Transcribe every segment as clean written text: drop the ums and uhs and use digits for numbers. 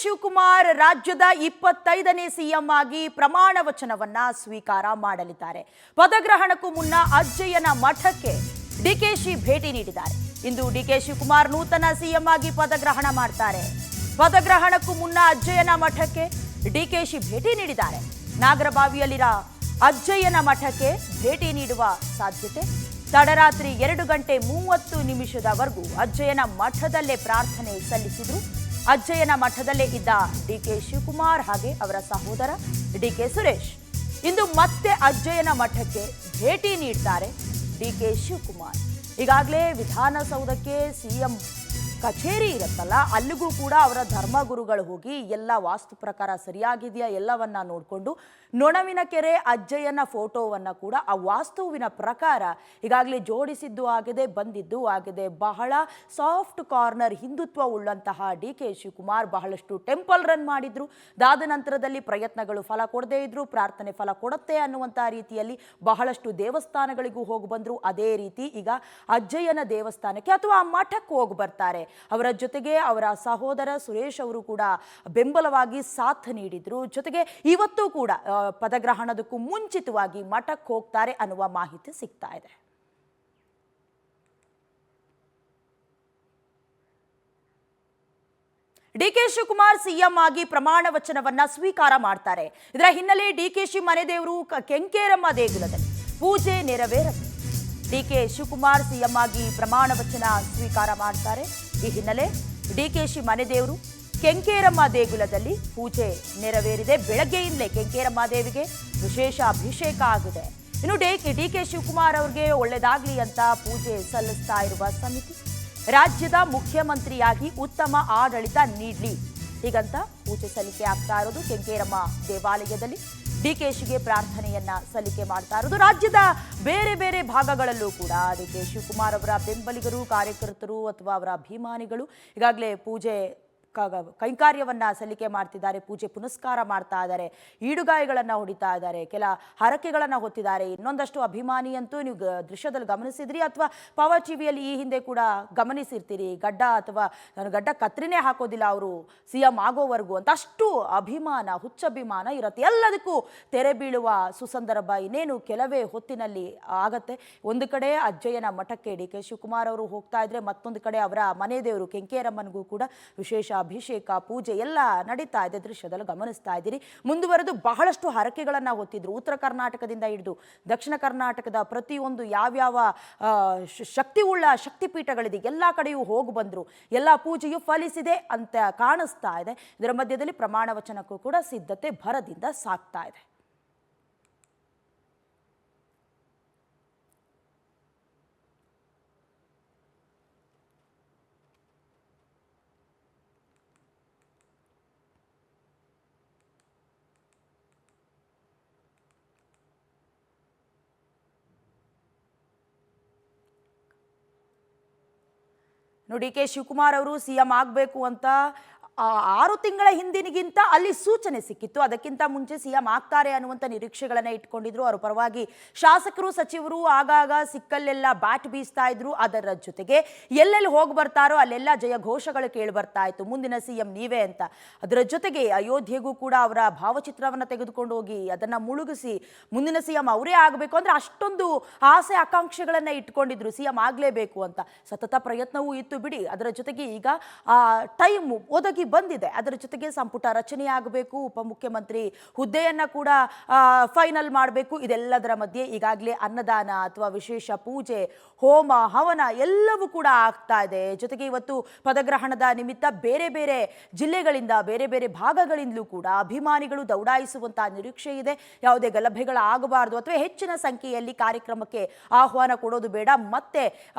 ಶಿವಕುಮಾರ್ ರಾಜ್ಯದ 25ನೇ ಸಿಎಂ ಆಗಿ ಪ್ರಮಾಣ ವಚನವನ್ನ ಸ್ವೀಕಾರ ಮಾಡಲಿದ್ದಾರೆ. ಪದಗ್ರಹಣಕ್ಕೂ ಮುನ್ನ ಅಜ್ಜಯ್ಯನ ಮಠಕ್ಕೆ ಡಿಕೆಶಿ ಭೇಟಿ ನೀಡಿದ್ದಾರೆ. ಇಂದು ಡಿಕೆ ಶಿವಕುಮಾರ್ ನೂತನ ಸಿಎಂ ಆಗಿ ಪದಗ್ರಹಣ ಮಾಡ್ತಾರೆ. ಪದಗ್ರಹಣಕ್ಕೂ ಮುನ್ನ ಅಜ್ಜಯ್ಯನ ಮಠಕ್ಕೆ ಡಿಕೆಶಿ ಭೇಟಿ ನೀಡಿದ್ದಾರೆ. ನಾಗರಬಾವಿಯಲ್ಲಿರೋ ಅಜ್ಜಯ್ಯನ ಮಠಕ್ಕೆ ಭೇಟಿ ನೀಡುವ ಸಾಧ್ಯತೆ. ತಡರಾತ್ರಿ 2:30 ಅಜ್ಜಯ್ಯನ ಮಠದಲ್ಲೇ ಪ್ರಾರ್ಥನೆ ಸಲ್ಲಿಸಿದ್ರು. ಅಜ್ಜಯ್ಯನ ಮಠದಲ್ಲೇ ಇದ್ದ ಡಿಕೆ ಶಿವಕುಮಾರ್ ಹಾಗೆ ಅವರ ಸಹೋದರ ಡಿಕೆ ಸುರೇಶ್ ಇಂದು ಮತ್ತೆ ಅಜ್ಜಯ್ಯನ ಮಠಕ್ಕೆ ಭೇಟಿ ನೀಡ್ತಾರೆ ಡಿಕೆ ಶಿವಕುಮಾರ್. ಈಗಾಗಲೇ ವಿಧಾನಸೌಧಕ್ಕೆ ಸಿಎಂ ಕಚೇರಿ ಇರುತ್ತಲ್ಲ, ಅಲ್ಲಿಗೂ ಕೂಡ ಅವರ ಧರ್ಮಗುರುಗಳು ಹೋಗಿ ಎಲ್ಲ ವಾಸ್ತು ಪ್ರಕಾರ ಸರಿಯಾಗಿದೆಯಾ ಎಲ್ಲವನ್ನ ನೋಡಿಕೊಂಡು ನೊಣವಿನ ಕೆರೆ ಅಜ್ಜಯ್ಯನ ಫೋಟೋವನ್ನು ಕೂಡ ಆ ವಾಸ್ತುವಿನ ಪ್ರಕಾರ ಈಗಾಗಲೇ ಜೋಡಿಸಿದ್ದು ಆಗಿದೆ, ಬಂದಿದ್ದು ಆಗಿದೆ. ಬಹಳ ಸಾಫ್ಟ್ ಕಾರ್ನರ್ ಹಿಂದುತ್ವ ಉಳ್ಳಂತಹ ಡಿಕೆ ಶಿವಕುಮಾರ್ ಬಹಳಷ್ಟು ಟೆಂಪಲ್ ರನ್ ಮಾಡಿದ್ರು. ಅದಾದ ನಂತರದಲ್ಲಿ ಪ್ರಯತ್ನಗಳು ಫಲ ಕೊಡದೇ ಇದ್ರು, ಪ್ರಾರ್ಥನೆ ಫಲ ಕೊಡುತ್ತೆ ಅನ್ನುವಂಥ ರೀತಿಯಲ್ಲಿ ಬಹಳಷ್ಟು ದೇವಸ್ಥಾನಗಳಿಗೂ ಹೋಗಿ ಬಂದರು. ಅದೇ ರೀತಿ ಈಗ ಅಜ್ಜಯ್ಯನ ದೇವಸ್ಥಾನಕ್ಕೆ ಅಥವಾ ಆ ಮಠಕ್ಕೆ ಹೋಗಿ ಬರ್ತಾರೆ. ಅವರ ಜೊತೆಗೆ ಅವರ ಸಹೋದರ ಸುರೇಶ್ ಅವರು ಕೂಡ ಬೆಂಬಲವಾಗಿ ಸಾಥ್ ನೀಡಿದ್ರು. ಜೊತೆಗೆ ಇವತ್ತು ಕೂಡ ಪದಗ್ರಹಣದಕ್ಕೂ ಮುಂಚಿತವಾಗಿ ಮಠಕ್ಕೆ ಹೋಗ್ತಾರೆ ಅನ್ನುವ ಮಾಹಿತಿ ಸಿಗ್ತಾ ಇದೆ. ಡಿಕೆ ಶಿವಕುಮಾರ್ ಸಿಎಂ ಆಗಿ ಪ್ರಮಾಣ ವಚನವನ್ನ ಸ್ವೀಕಾರ ಮಾಡ್ತಾರೆ. ಇದರ ಹಿನ್ನೆಲೆ ಡಿಕೆಶಿ ಮನೆ ದೇವರು ಕೆಂಕೇರಮ್ಮ ದೇಗುಲದಲ್ಲಿ ಪೂಜೆ ನೆರವೇರುತ್ತೆ. ಡಿಕೆ ಶಿವಕುಮಾರ್ ಸಿಎಂ ಆಗಿ ಪ್ರಮಾಣ ವಚನ ಸ್ವೀಕಾರ ಮಾಡ್ತಾರೆ. ಈ ಹಿನ್ನೆಲೆ ಡಿಕೆಶಿ ಮನೆ ದೇವರು ಕೆಂಕೇರಮ್ಮ ದೇಗುಲದಲ್ಲಿ ಪೂಜೆ ನೆರವೇರಿದೆ. ಬೆಳಗ್ಗೆಯಿಂದಲೇ ಕೆಂಕೇರಮ್ಮ ದೇವಿಗೆ ವಿಶೇಷ ಅಭಿಷೇಕ ಆಗಿದೆ. ಇನ್ನು ಡಿಕೆ ಶಿವಕುಮಾರ್ ಅವರಿಗೆ ಒಳ್ಳೆಯದಾಗಲಿ ಅಂತ ಪೂಜೆ ಸಲ್ಲಿಸ್ತಾ ಇರುವ ಸಮಿತಿ ರಾಜ್ಯದ ಮುಖ್ಯಮಂತ್ರಿಯಾಗಿ ಉತ್ತಮ ಆಡಳಿತ ನೀಡಲಿ ಹೀಗಂತ ಪೂಜೆ ಸಲ್ಲಿಕೆ ಆಗ್ತಾ ಇರೋದು. ಕೆಂಕೇರಮ್ಮ ದೇವಾಲಯದಲ್ಲಿ ಡಿಕೆಶಿಗೆ ಪ್ರಾರ್ಥನೆಯನ್ನ ಸಲ್ಲಿಕೆ ಮಾಡ್ತಾ ಇರೋದು. ರಾಜ್ಯದ ಬೇರೆ ಬೇರೆ ಭಾಗಗಳಲ್ಲೂ ಕೂಡ ಡಿಕೆ ಶಿವಕುಮಾರ್ ಅವರ ಬೆಂಬಲಿಗರು, ಕಾರ್ಯಕರ್ತರು ಅಥವಾ ಅವರ ಅಭಿಮಾನಿಗಳು ಈಗಾಗಲೇ ಪೂಜೆ ಕೈಂಕಾರ್ಯವನ್ನ ಸಲ್ಲಿಕೆ ಮಾಡ್ತಿದ್ದಾರೆ. ಪೂಜೆ ಪುನಸ್ಕಾರ ಮಾಡ್ತಾ ಇದ್ದಾರೆ. ಈಡುಗಾಯಿಗಳನ್ನು ಹೊಡಿತಾ ಇದ್ದಾರೆ. ಕೆಲ ಹರಕೆಗಳನ್ನು ಹೊತ್ತಿದ್ದಾರೆ. ಇನ್ನೊಂದಷ್ಟು ಅಭಿಮಾನಿ ಅಂತೂ ನೀವು ದೃಶ್ಯದಲ್ಲಿ ಗಮನಿಸಿದ್ರಿ ಅಥವಾ ಪವರ್ ಟಿವಿಯಲ್ಲಿ ಈ ಹಿಂದೆ ಕೂಡ ಗಮನಿಸಿರ್ತೀರಿ. ಗಡ್ಡ ಅಥವಾ ನಾನು ಗಡ್ಡ ಕತ್ರಿನೇ ಹಾಕೋದಿಲ್ಲ ಅವರು ಸಿಎಂ ಆಗೋವರೆಗೂ ಅಂತ ಅಷ್ಟು ಅಭಿಮಾನ, ಹುಚ್ಚಭಿಮಾನ ಇರುತ್ತೆ. ಎಲ್ಲದಕ್ಕೂ ತೆರೆ ಬೀಳುವ ಸುಸಂದರ್ಭ ಇನ್ನೇನು ಕೆಲವೇ ಹೊತ್ತಿನಲ್ಲಿ ಆಗತ್ತೆ. ಒಂದು ಕಡೆ ಅಜ್ಜಯ್ಯನ ಮಠಕ್ಕೆ ಡಿಕೆ ಶಿವಕುಮಾರ್ ಅವರು ಹೋಗ್ತಾ ಇದ್ರೆ, ಮತ್ತೊಂದು ಕಡೆ ಅವರ ಮನೆ ದೇವರು ಕೆಂಕೇರಮ್ಮನಿಗೂ ಕೂಡ ವಿಶೇಷ ಅಭಿಷೇಕ ಪೂಜೆ ಎಲ್ಲ ನಡೀತಾ ಇದೆ. ದೃಶ್ಯದಲ್ಲಿ ಗಮನಿಸ್ತಾ ಇದ್ದೀರಿ. ಮುಂದುವರೆದು ಬಹಳಷ್ಟು ಹರಕೆಗಳನ್ನು ಹೊತ್ತಿದ್ರು. ಉತ್ತರ ಕರ್ನಾಟಕದಿಂದ ಹಿಡಿದು ದಕ್ಷಿಣ ಕರ್ನಾಟಕದ ಪ್ರತಿಯೊಂದು ಯಾವ್ಯಾವ ಶಕ್ತಿ ಉಳ್ಳ ಶಕ್ತಿಪೀಠಗಳಿದೆ ಎಲ್ಲ ಕಡೆಯೂ ಹೋಗಿ ಬಂದ್ರು. ಎಲ್ಲ ಪೂಜೆಯು ಫಲಿಸಿದೆ ಅಂತ ಕಾಣಿಸ್ತಾ ಇದೆ. ಇದರ ಮಧ್ಯದಲ್ಲಿ ಪ್ರಮಾಣ ವಚನಕ್ಕೂ ಕೂಡ ಸಿದ್ಧತೆ ಭರದಿಂದ ಸಾಗ್ತಾ ಇದೆ. ನೋಡಿ, ಕೆ ಶಿವಕುಮಾರ್ ಅವರು ಸಿಎಂ ಆಗಬೇಕು ಅಂತ 6 ತಿಂಗಳ ಹಿಂದಿನಿಗಿಂತ ಅಲ್ಲಿ ಸೂಚನೆ ಸಿಕ್ಕಿತ್ತು. ಅದಕ್ಕಿಂತ ಮುಂಚೆ ಸಿಎಂ ಆಗ್ತಾರೆ ಅನ್ನುವಂಥ ನಿರೀಕ್ಷೆಗಳನ್ನ ಇಟ್ಕೊಂಡಿದ್ರು. ಅವರ ಪರವಾಗಿ ಶಾಸಕರು, ಸಚಿವರು ಆಗಾಗ ಸಿಕ್ಕಲ್ಲೆಲ್ಲ ಬ್ಯಾಟ್ ಬೀಸ್ತಾ ಇದ್ರು. ಅದರ ಜೊತೆಗೆ ಎಲ್ಲೆಲ್ಲಿ ಹೋಗಿ ಬರ್ತಾರೋ ಅಲ್ಲೆಲ್ಲ ಜಯ ಘೋಷಗಳು ಕೇಳಿ ಬರ್ತಾ ಇತ್ತು, ಮುಂದಿನ ಸಿಎಂ ನೀವೇ ಅಂತ. ಅದರ ಜೊತೆಗೆ ಅಯೋಧ್ಯೆಗೂ ಕೂಡ ಅವರ ಭಾವಚಿತ್ರವನ್ನು ತೆಗೆದುಕೊಂಡು ಹೋಗಿ ಅದನ್ನ ಮುಳುಗಿಸಿ ಮುಂದಿನ ಸಿಎಂ ಅವರೇ ಆಗಬೇಕು ಅಂದ್ರೆ ಅಷ್ಟೊಂದು ಆಸೆ ಆಕಾಂಕ್ಷೆಗಳನ್ನ ಇಟ್ಕೊಂಡಿದ್ರು, ಸಿಎಂ ಆಗಲೇಬೇಕು ಅಂತ. ಸತತ ಪ್ರಯತ್ನವೂ ಇತ್ತು ಬಿಡಿ. ಅದರ ಜೊತೆಗೆ ಈಗ ಟೈಮ್ ಒದಗಿ ಬಂದಿದೆ. ಅದರ ಜೊತೆಗೆ ಸಂಪುಟ ರಚನೆ ಆಗಬೇಕು, ಉಪಮುಖ್ಯಮಂತ್ರಿ ಹುದ್ದೆಯನ್ನ ಕೂಡ ಫೈನಲ್ ಮಾಡಬೇಕು. ಇದೆಲ್ಲದರ ಮಧ್ಯೆ ಈಗಾಗಲೇ ಅನ್ನದಾನ ಅಥವಾ ವಿಶೇಷ ಪೂಜೆ, ಹೋಮ ಹವನ ಎಲ್ಲವೂ ಕೂಡ ಆಗ್ತಾ ಇದೆ. ಜೊತೆಗೆ ಇವತ್ತು ಪದಗ್ರಹಣದ ನಿಮಿತ್ತ ಬೇರೆ ಬೇರೆ ಜಿಲ್ಲೆಗಳಿಂದ, ಬೇರೆ ಬೇರೆ ಭಾಗಗಳಿಂದಲೂ ಕೂಡ ಅಭಿಮಾನಿಗಳು ದೌಡಾಯಿಸುವಂತಹ ನಿರೀಕ್ಷೆ ಇದೆ. ಯಾವುದೇ ಗಲಭೆಗಳಾಗಬಾರದು ಅಥವಾ ಹೆಚ್ಚಿನ ಸಂಖ್ಯೆಯಲ್ಲಿ ಕಾರ್ಯಕ್ರಮಕ್ಕೆ ಆಹ್ವಾನ ಕೊಡೋದು ಬೇಡ, ಮತ್ತೆ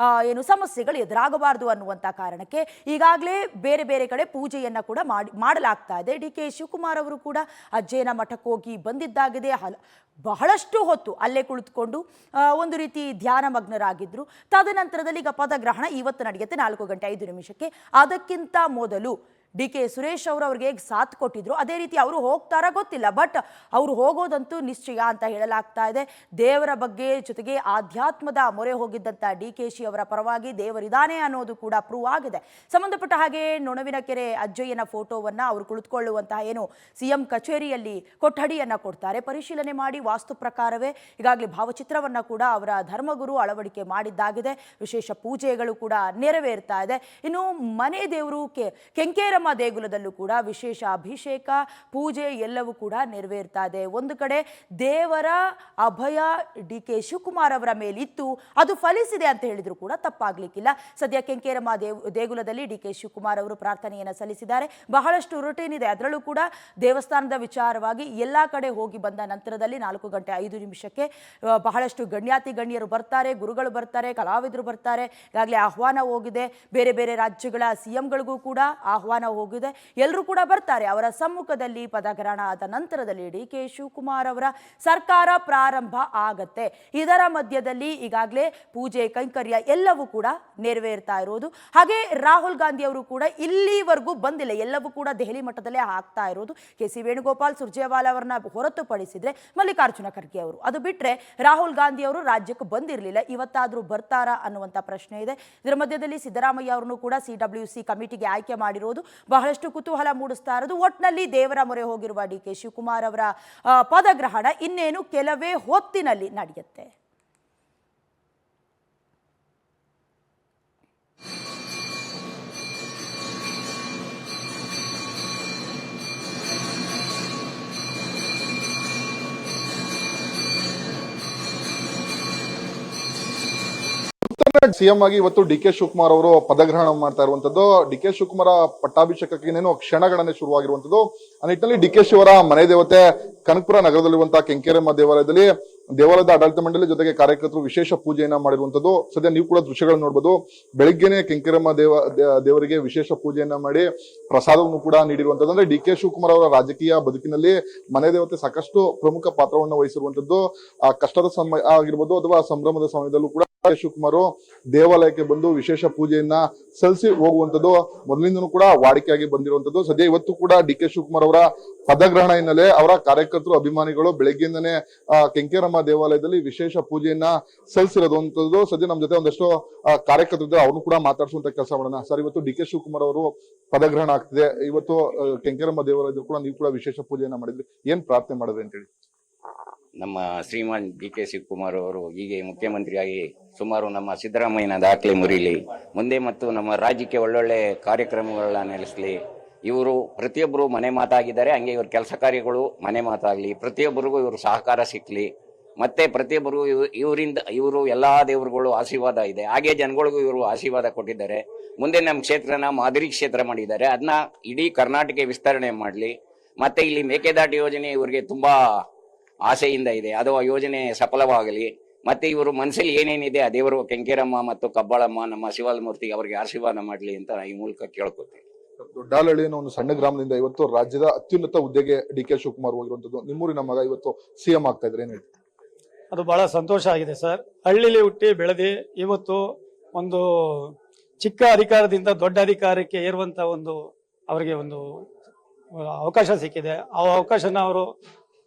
ಏನು ಸಮಸ್ಯೆಗಳು ಎದುರಾಗಬಾರದು ಅನ್ನುವಂಥ ಕಾರಣಕ್ಕೆ ಈಗಾಗಲೇ ಬೇರೆ ಬೇರೆ ಕಡೆ ಪೂಜೆಯನ್ನ ಕೂಡ ಮಾಡಲಾಗ್ತಾ ಇದೆ. ಡಿಕೆ ಶಿವಕುಮಾರ್ ಅವರು ಕೂಡ ಅಜ್ಜಯ್ಯನ ಮಠಕ್ಕೆ ಹೋಗಿ ಬಂದಿದ್ದಾಗಿದೆ. ಬಹಳಷ್ಟು ಹೊತ್ತು ಅಲ್ಲೇ ಕುಳಿತುಕೊಂಡು ಒಂದು ರೀತಿ ಧ್ಯಾನ ಮಗ್ನರಾಗಿದ್ರು. ತದನಂತರದಲ್ಲಿ ಈಗ ಪದಗ್ರಹಣ ಇವತ್ತು ನಡೆಯುತ್ತೆ 4:05 ಅದಕ್ಕಿಂತ ಮೊದಲು ಕೆ ಸುರೇಶ್ ಅವರು ಅವ್ರಿಗೆ ಹೇಗೆ ಸಾಥ್ ಕೊಟ್ಟಿದ್ರು ಅದೇ ರೀತಿ ಅವರು ಹೋಗ್ತಾರಾ ಗೊತ್ತಿಲ್ಲ. ಬಟ್ ಅವರು ಹೋಗೋದಂತೂ ನಿಶ್ಚಯ ಅಂತ ಹೇಳಲಾಗ್ತಾ ಇದೆ. ದೇವರ ಬಗ್ಗೆ ಜೊತೆಗೆ ಆಧ್ಯಾತ್ಮದ ಮೊರೆ ಹೋಗಿದ್ದಂಥ ಡಿಕೆಶಿ ಅವರ ಪರವಾಗಿ ದೇವರಿದಾನೆ ಅನ್ನೋದು ಕೂಡ ಪ್ರೂವ್ ಆಗಿದೆ. ಸಂಬಂಧಪಟ್ಟ ಹಾಗೆ ನೊಣವಿನಕೆರೆ ಅಜ್ಜಯ್ಯನ ಫೋಟೋವನ್ನು ಅವರು ಕುಳಿತುಕೊಳ್ಳುವಂತಹ ಏನು ಸಿಎಂ ಕಚೇರಿಯಲ್ಲಿ ಕೊಠಡಿಯನ್ನು ಕೊಡ್ತಾರೆ, ಪರಿಶೀಲನೆ ಮಾಡಿ ವಾಸ್ತು ಪ್ರಕಾರವೇ ಈಗಾಗಲೇ ಭಾವಚಿತ್ರವನ್ನು ಕೂಡ ಅವರ ಧರ್ಮಗುರು ಅಳವಡಿಕೆ ಮಾಡಿದ್ದಾಗಿದೆ. ವಿಶೇಷ ಪೂಜೆಗಳು ಕೂಡ ನೆರವೇರ್ತಾ ಇದೆ. ಇನ್ನು ಮನೆ ದೇವರು ಕೆಂಕೇರಮ್ಮ ದೇಗುಲದಲ್ಲೂ ಕೂಡ ವಿಶೇಷ ಅಭಿಷೇಕ ಪೂಜೆ ಎಲ್ಲವೂ ಕೂಡ ನೆರವೇರ್ತಾ ಇದೆ. ಒಂದು ಕಡೆ ದೇವರ ಅಭಯ ಕೆ ಶಿವಕುಮಾರ್ ಅವರ ಮೇಲಿತ್ತು, ಅದು ಫಲಿಸಿದೆ ಅಂತ ಹೇಳಿದ್ರು ಕೂಡ ತಪ್ಪಾಗ್ಲಿಕ್ಕಿಲ್ಲ. ಸದ್ಯ ಕೆಂಕೇರಮ್ಮ ದೇಗುಲದಲ್ಲಿ ಕೆ ಶಿವಕುಮಾರ್ ಅವರು ಪ್ರಾರ್ಥನೆಯನ್ನು ಸಲ್ಲಿಸಿದ್ದಾರೆ. ಬಹಳಷ್ಟು ರೂಟೀನ್ ಇದೆ. ಅದರಲ್ಲೂ ಕೂಡ ದೇವಸ್ಥಾನದ ವಿಚಾರವಾಗಿ ಎಲ್ಲ ಕಡೆ ಹೋಗಿ ಬಂದ ನಂತರದಲ್ಲಿ 4:05 ಬಹಳಷ್ಟು ಗಣ್ಯರು ಬರ್ತಾರೆ, ಗುರುಗಳು ಬರ್ತಾರೆ, ಕಲಾವಿದರು ಬರ್ತಾರೆ. ಈಗಾಗಲೇ ಆಹ್ವಾನ ಹೋಗಿದೆ. ಬೇರೆ ಬೇರೆ ರಾಜ್ಯಗಳ ಸಿಎಂಗಳಿಗೂ ಕೂಡ ಆಹ್ವಾನ ಹೋಗಿದೆ. ಎಲ್ಲರೂ ಕೂಡ ಬರ್ತಾರೆ. ಅವರ ಸಮ್ಮುಖದಲ್ಲಿ ಪದಗ್ರಹಣ ಆದ ನಂತರದಲ್ಲಿ ಕೆ ಶಿವಕುಮಾರ್ ಅವರ ಸರ್ಕಾರ ಪ್ರಾರಂಭ ಆಗತ್ತೆ. ಇದರ ಮಧ್ಯದಲ್ಲಿ ಈಗಾಗಲೇ ಪೂಜೆ ಕೈಂಕರ್ಯ ಎಲ್ಲವೂ ಕೂಡ ನೆರವೇರ್ತಾ ಇರೋದು. ಹಾಗೆ ರಾಹುಲ್ ಗಾಂಧಿ ಅವರು ಕೂಡ ಇಲ್ಲಿವರೆಗೂ ಬಂದಿಲ್ಲ. ಎಲ್ಲವೂ ಕೂಡ ದೆಹಲಿ ಮಟ್ಟದಲ್ಲೇ ಆಗ್ತಾ ಇರೋದು. ಕೆ.ಸಿ. ವೇಣುಗೋಪಾಲ್, ಸುರ್ಜೇವಾಲಾ ಅವರನ್ನ ಹೊರತುಪಡಿಸಿದ್ರೆ ಮಲ್ಲಿಕಾರ್ಜುನ ಖರ್ಗೆ ಅವರು, ಅದು ಬಿಟ್ಟರೆ ರಾಹುಲ್ ಗಾಂಧಿ ಅವರು ರಾಜ್ಯಕ್ಕೆ ಬಂದಿರಲಿಲ್ಲ. ಇವತ್ತಾದರೂ ಬರ್ತಾರಾ ಅನ್ನುವಂಥ ಪ್ರಶ್ನೆ ಇದೆ. ಇದರ ಮಧ್ಯದಲ್ಲಿ ಸಿದ್ದರಾಮಯ್ಯ ಅವರನ್ನು ಕೂಡ CWC ಕಮಿಟಿಗೆ ಆಯ್ಕೆ ಮಾಡಿರೋದು ಬಹಳಷ್ಟು ಕುತೂಹಲ ಮೂಡಿಸ್ತಾ ಇರೋದು. ಒಟ್ಟಿನಲ್ಲಿ ದೇವರ ಮೊರೆ ಹೋಗಿರುವ ಕೆ ಶಿವಕುಮಾರ್ ಅವರ ಪದಗ್ರಹಣ ಇನ್ನೇನು ಕೆಲವೇ ಹೊತ್ತಿನಲ್ಲಿ ನಡೆಯುತ್ತೆ. ಸಿಎಂ ಆಗಿ ಇವತ್ತು ಕೆ ಶಿವಕುಮಾರ್ ಅವರು ಪದಗ್ರಹಣ ಮಾಡ್ತಾ ಇರುವಂತದ್ದು. ಕೆ ಶಿವಕುಮಾರ್ ಪಟ್ಟಾಭಿಷೇಕಕ್ಕೆ ಇನ್ನೇನು ಕ್ಷಣಗಳನ್ನೇ ಶುರುವಾಗಿರುವಂತದ್ದು. ಆ ನಿಟ್ಟಿನಲ್ಲಿ ಕೆ ಶಿ ಅವರ ಮನೆ ದೇವತೆ ಕನಕಪುರ ನಗರದಲ್ಲಿರುವಂತಹ ಕೆಂಕೇರಮ್ಮ ದೇವಾಲಯದಲ್ಲಿ ದೇವಾಲಯದ ಆಡಳಿತ ಮಂಡಳಿ ಜೊತೆಗೆ ಕಾರ್ಯಕರ್ತರು ವಿಶೇಷ ಪೂಜೆಯನ್ನ ಮಾಡಿರುವಂತದ್ದು. ಸದ್ಯ ನೀವು ಕೂಡ ದೃಶ್ಯಗಳನ್ನು ನೋಡಬಹುದು. ಬೆಳಿಗ್ಗೆನೆ ಕೆಂಕೇರಮ್ಮ ದೇವರಿಗೆ ವಿಶೇಷ ಪೂಜೆಯನ್ನ ಮಾಡಿ ಪ್ರಸಾದವನ್ನು ಕೂಡ ನೀಡಿರುವಂತದ್ದು. ಅಂದ್ರೆ ಕೆ ಶಿವಕುಮಾರ್ ಅವರ ರಾಜಕೀಯ ಬದುಕಿನಲ್ಲಿ ಮನೆ ದೇವತೆ ಸಾಕಷ್ಟು ಪ್ರಮುಖ ಪಾತ್ರವನ್ನು ವಹಿಸಿರುವಂತದ್ದು. ಆ ಕಷ್ಟದ ಸಮಯ ಆಗಿರ್ಬೋದು ಅಥವಾ ಸಂಭ್ರಮದ ಸಮಯದಲ್ಲೂ ಕೂಡ ಶಿವಕುಮಾರ್ ದೇವಾಲಯಕ್ಕೆ ಬಂದು ವಿಶೇಷ ಪೂಜೆಯನ್ನ ಸಲ್ಲಿಸಿ ಹೋಗುವಂತದ್ದು ಮೊದಲಿಂದನೂ ಕೂಡ ವಾಡಿಕೆಯಾಗಿ ಬಂದಿರುವಂತದ್ದು. ಸದ್ಯ ಇವತ್ತು ಕೂಡ ಕೆ ಶಿವಕುಮಾರ್ ಅವರ ಪದಗ್ರಹಣ ಹಿನ್ನೆಲೆ ಅವರ ಕಾರ್ಯಕರ್ತರು ಅಭಿಮಾನಿಗಳು ಬೆಳಗ್ಗೆಯಿಂದನೇ ಕೆಂಕೇರಮ್ಮ ದೇವಾಲಯದಲ್ಲಿ ವಿಶೇಷ ಪೂಜೆಯನ್ನ ಸಲ್ಲಿಸಿರೋದಂತದ್ದು. ಸದ್ಯ ನಮ್ಮ ಜೊತೆ ಒಂದಷ್ಟು ಕಾರ್ಯಕರ್ತರು ಅವ್ರನ್ನು ಕೂಡ ಮಾತಾಡಿಸುವಂತ ಕೆಲಸ ಮಾಡೋಣ. ಸರ್, ಇವತ್ತು ಕೆ ಶಿವಕುಮಾರ್ ಅವರು ಪದಗ್ರಹಣ ಆಗ್ತಿದೆ. ಇವತ್ತು ಕೆಂಕೇರಮ್ಮ ದೇವಾಲಯದಲ್ಲಿ ಕೂಡ ನೀವು ಕೂಡ ವಿಶೇಷ ಪೂಜೆಯನ್ನ ಮಾಡಿದ್ರಿ. ಏನ್ ಪ್ರಾರ್ಥನೆ ಮಾಡಿದ್ರಿ ಅಂತೇಳಿ? ನಮ್ಮ ಶ್ರೀಮಾನ್ ಕೆ ಶಿವಕುಮಾರ್ ಅವರು ಹೀಗೆ ಮುಖ್ಯಮಂತ್ರಿಯಾಗಿ ಸುಮಾರು ನಮ್ಮ ಸಿದ್ದರಾಮಯ್ಯನ ದಾಖಲೆ ಮುರಿಲಿ, ಮುಂದೆ ಮತ್ತು ನಮ್ಮ ರಾಜ್ಯಕ್ಕೆ ಒಳ್ಳೊಳ್ಳೆ ಕಾರ್ಯಕ್ರಮಗಳನ್ನ ನಡೆಸಲಿ. ಇವರು ಪ್ರತಿಯೊಬ್ಬರು ಮನೆ ಮಾತಾಗಿದ್ದಾರೆ, ಹಂಗೆ ಇವ್ರ ಕೆಲಸ ಕಾರ್ಯಗಳು ಮನೆ ಮಾತಾಗಲಿ, ಪ್ರತಿಯೊಬ್ಬರಿಗೂ ಇವರು ಸಹಕಾರ ಸಿಕ್ಕಲಿ. ಮತ್ತೆ ಪ್ರತಿಯೊಬ್ಬರು ಇವರು ಎಲ್ಲಾ ದೇವರುಗಳು ಆಶೀರ್ವಾದ ಇದೆ, ಹಾಗೆ ಜನಗಳಿಗೂ ಇವರು ಆಶೀರ್ವಾದ ಕೊಟ್ಟಿದ್ದಾರೆ. ಮುಂದೆ ನಮ್ಮ ಕ್ಷೇತ್ರನ ಮಾದರಿ ಕ್ಷೇತ್ರ ಮಾಡಿದ್ದಾರೆ, ಅದನ್ನ ಇಡೀ ಕರ್ನಾಟಕ ವಿಸ್ತರಣೆ ಮಾಡಲಿ. ಮತ್ತೆ ಇಲ್ಲಿ ಮೇಕೆದಾಟು ಯೋಜನೆ ಇವರಿಗೆ ತುಂಬಾ ಆಸೆಯಿಂದ ಇದೆ, ಅದು ಆ ಯೋಜನೆ ಸಫಲವಾಗಲಿ. ಮತ್ತೆ ಇವರು ಮನಸ್ಸಲ್ಲಿ ಏನೇನಿದೆ ಆ ದೇವರು ಕೆಂಕೇರಮ್ಮ ಮತ್ತು ಕಬ್ಬಾಳಮ್ಮ ನಮ್ಮ ಶಿವಮೂರ್ತಿ ಅವರಿಗೆ ಆಶೀರ್ವಾದ ಮಾಡಲಿ ಅಂತ ಈ ಮೂಲಕ ಕೇಳ್ಕೊತೀವಿ. ದೊಡ್ಡಾಲಹಳ್ಳಿ ಅನ್ನೋ ಒಂದು ಸಣ್ಣ ಗ್ರಾಮದಿಂದ ಇವತ್ತು ರಾಜ್ಯದ ಅತ್ಯುನ್ನತ ಹುದ್ದೆಗೆ ಕೆ ಶಿವಕುಮಾರ್ ಹೋಗಿರುವಂತದ್ದು. ನಿಮ್ಮೂರಿನ ಮಗ ಇವತ್ತು ಸಿಎಂ ಆಗ್ತಾ ಇದ್ರೆ ಏನ್ ಹೇಳ್ತೀವಿ? ಅದು ಬಹಳ ಸಂತೋಷ ಆಗಿದೆ ಸರ್. ಹಳ್ಳಿಲಿ ಹುಟ್ಟಿ ಬೆಳೆದಿ ಇವತ್ತು ಒಂದು ಚಿಕ್ಕ ಅಧಿಕಾರದಿಂದ ದೊಡ್ಡ ಅಧಿಕಾರಕ್ಕೆ ಏರುವಂತ ಅವರಿಗೆ ಒಂದು ಅವಕಾಶ ಸಿಕ್ಕಿದೆ. ಆ ಅವಕಾಶನ ಅವರು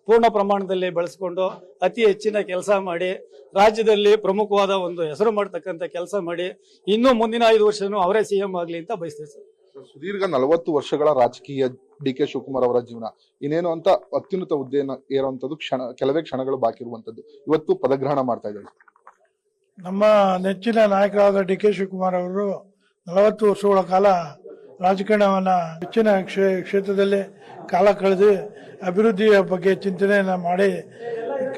ಪೂರ್ಣ ಪ್ರಮಾಣದಲ್ಲಿ ಬಳಸಿಕೊಂಡು ಅತಿ ಹೆಚ್ಚಿನ ಕೆಲಸ ಮಾಡಿ ರಾಜ್ಯದಲ್ಲಿ ಪ್ರಮುಖವಾದ ಒಂದು ಹೆಸರು ಮಾಡತಕ್ಕಂಥ ಕೆಲಸ ಮಾಡಿ ಇನ್ನೂ ಮುಂದಿನ 5 ವರ್ಷನೂ ಅವರೇ ಸಿಎಂ ಆಗ್ಲಿ ಅಂತ ಬಯಸ್ತೇವೆ ಸರ್. ಸುದೀರ್ಘ 40 ವರ್ಷಗಳ ರಾಜಕೀಯ ಕೆ ಶಿವಕುಮಾರ್ ಅವರ ಜೀವನ ಇನ್ನೇನು ಅಂತ ಅತ್ಯುನ್ನತ ಹುದ್ದೆಯನ್ನು ಏರುವಂತದ್ದು ಕೆಲವೇ ಕ್ಷಣಗಳು ಬಾಕಿ ಇರುವಂತದ್ದು. ಇವತ್ತು ಪದಗ್ರಹಣ ಮಾಡ್ತಾ ಇದ್ದಾರೆ. ನಮ್ಮ ನೆಚ್ಚಿನ ನಾಯಕರಾದ ಕೆ ಶಿವಕುಮಾರ್ ಅವರು 40 ವರ್ಷಗಳ ಕಾಲ ರಾಜಕಾರಣವನ್ನ ಹೆಚ್ಚಿನ ಕ್ಷೇತ್ರದಲ್ಲಿ ಕಾಲ ಕಳೆದು ಅಭಿವೃದ್ಧಿಯ ಬಗ್ಗೆ ಚಿಂತನೆಯನ್ನ ಮಾಡಿ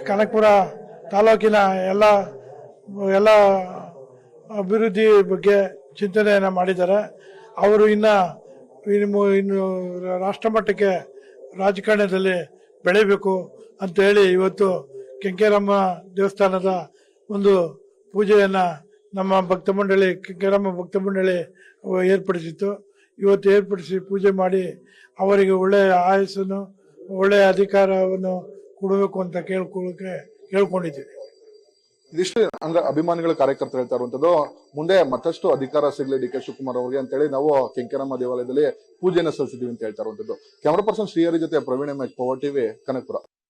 ಕನಕಪುರ ತಾಲೂಕಿನ ಎಲ್ಲ ಅಭಿವೃದ್ಧಿ ಬಗ್ಗೆ ಚಿಂತನೆಯನ್ನ ಮಾಡಿದ್ದಾರೆ. ಅವರು ಇನ್ನು ರಾಷ್ಟ್ರ ಮಟ್ಟಕ್ಕೆ ರಾಜಕಾರಣದಲ್ಲಿ ಬೆಳೆಯಬೇಕು ಅಂತ ಹೇಳಿ ಇವತ್ತು ಕೆಂಕೇರಮ್ಮ ದೇವಸ್ಥಾನದ ಒಂದು ಪೂಜೆಯನ್ನ ನಮ್ಮ ಭಕ್ತ ಮಂಡಳಿ ಕೆಂಕೇರಮ್ಮ ಭಕ್ತ ಮಂಡಳಿ ಏರ್ಪಡಿಸಿತ್ತು. ಇವತ್ತು ಏರ್ಪಡಿಸಿ ಪೂಜೆ ಮಾಡಿ ಅವರಿಗೆ ಒಳ್ಳೆಯ ಆಯಸ್ಸನ್ನು ಒಳ್ಳೆಯ ಅಧಿಕಾರವನ್ನು ಕೊಡಬೇಕು ಅಂತ ಕೇಳ್ಕೊಂಡಿದ್ದೀವಿ. ಇದಿಷ್ಟು ಅಂದ್ರೆ ಅಭಿಮಾನಿಗಳ ಕಾರ್ಯಕರ್ತರು ಹೇಳ್ತಾ ಇರುವಂತದ್ದು. ಮುಂದೆ ಮತ್ತಷ್ಟು ಅಧಿಕಾರ ಸಿಗ್ಲಿ ಡಿ ಕೆ ಶಿವಕುಮಾರ್ ಅವರಿಗೆ ಅಂತೇಳಿ ನಾವು ಕೆಂಕೇರಮ್ಮ ದೇವಾಲಯದಲ್ಲಿ ಪೂಜೆಯನ್ನು ಸಲ್ಲಿಸಿದೀವಿ ಅಂತ ಹೇಳ್ತಾ ಇರುವಂತದ್ದು. ಕ್ಯಾಮರಾ ಪರ್ಸನ್ ಶ್ರೀಹರಿ ಜೊತೆ Praveen M H power TV Kanakapura.